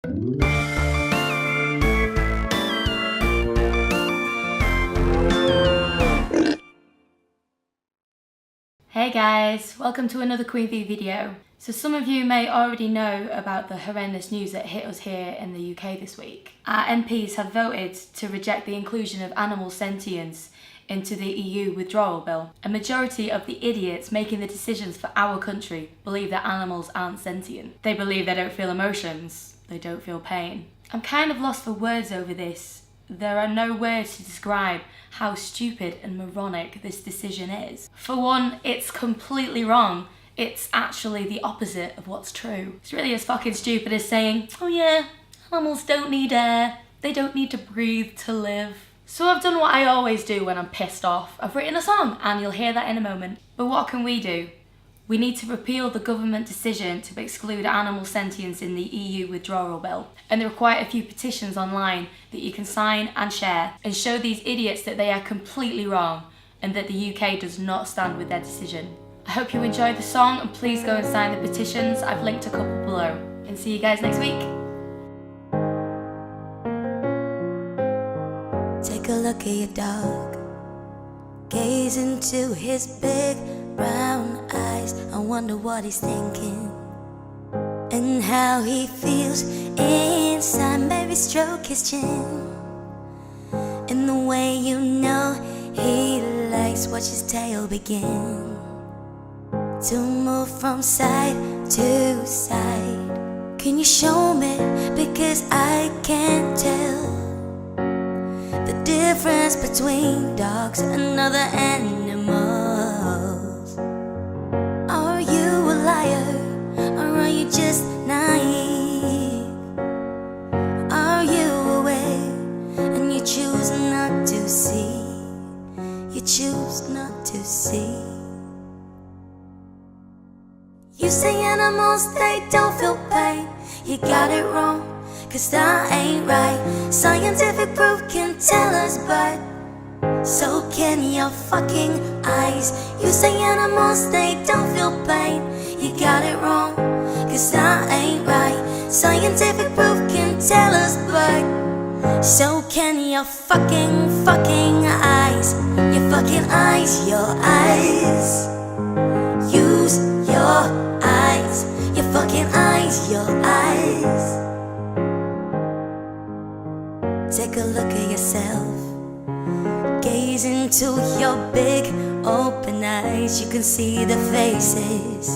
Hey guys, welcome to another Queen Bee video. So some of you may already know about the horrendous news that hit us here in the UK this week. Our MPs have voted to reject the inclusion of animal sentience into the EU withdrawal bill. A majority of the idiots making the decisions for our country believe that animals aren't sentient. They believe they don't feel emotions, they don't feel pain. I'm kind of lost for words over this. There are no words to describe how stupid and moronic this decision is. For one, it's completely wrong. It's actually the opposite of what's true. It's really as fucking stupid as saying, oh yeah, animals don't need air, they don't need to breathe to live. So I've done what I always do when I'm pissed off. I've written a song, and you'll hear that in a moment. But what can we do? We need to repeal the government decision to exclude animal sentience in the EU withdrawal bill. And there are quite a few petitions online that you can sign and share and show these idiots that they are completely wrong and that the UK does not stand with their decision. I hope you enjoyed the song, and please go and sign the petitions. I've linked a couple below. And see you guys next week. Take a look at your dog. Gaze into his big brown eyes. I wonder what he's thinking and how he feels inside. Maybe stroke his chin in the way you know he likes. Watch his tail begin to move from side to side. Can you show me? Because I can't tell the difference between dogs and other animals. Are you a liar, or are you just naive? Are you aware and you choose not to see? You choose not to see. You say animals, they don't feel pain. You got it wrong, 'cause that ain't right. Scientific proof can tell us, but so can your fucking eyes. You say animals, they don't feel pain. You got it wrong, 'cause that ain't right. Scientific proof can tell us, but so can your fucking eyes. Your fucking eyes, your eyes. Use your eyes. Your fucking eyes, your eyes. Take a look at yourself. Gaze into your big open eyes. You can see the faces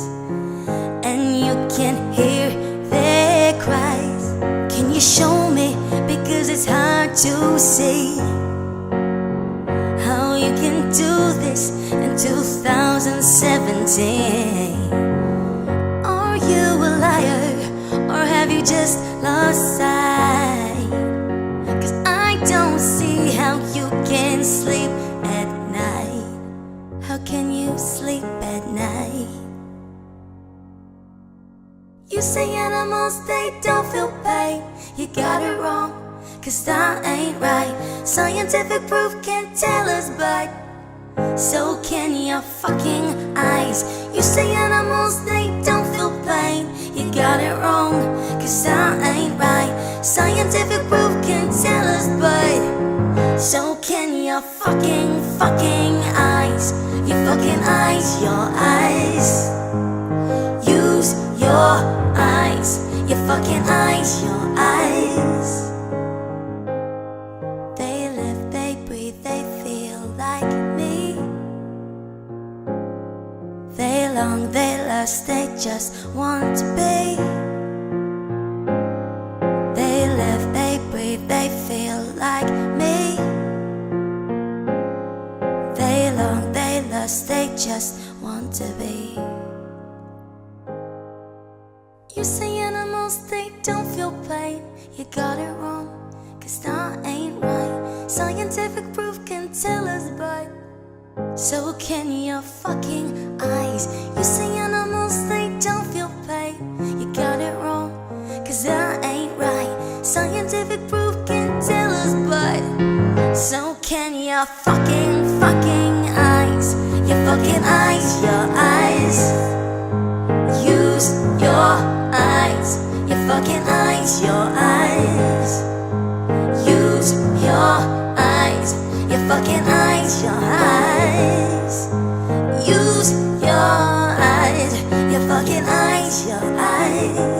and you can hear their cries. Can you show me? Because it's hard to see how you can do this in 2017. Are you a liar, or have you just lost sight? 'Cause I don't see how you can sleep at night. How can you sleep at night? You say animals, they don't feel pain. You got it wrong, 'cause that ain't right. Scientific proof can tell us, but so can your fucking eyes. You say animals, they don't feel pain. You got it wrong, 'cause that ain't right. Scientific proof can tell us, but so can your fucking eyes. Your fucking eyes, your eyes. Use your eyes. Your fucking eyes, your eyes. They live, they breathe, they feel like me. They long, they lust, they just want to be. They live, they breathe, they feel like me. They long, they lust, they just want to be. You say animals, they don't feel pain. You got it wrong, 'cause that ain't right. Scientific proof can tell us, but so can your fucking eyes. You say animals, they don't feel pain. You got it wrong, 'cause that ain't right. Scientific proof can tell us, but so can your fucking eyes. Your fucking eyes, your eyes. Use your eyes. Your fucking eyes, your eyes. fucking eyes, your eyes. Use your eyes, your fucking eyes, your eyes.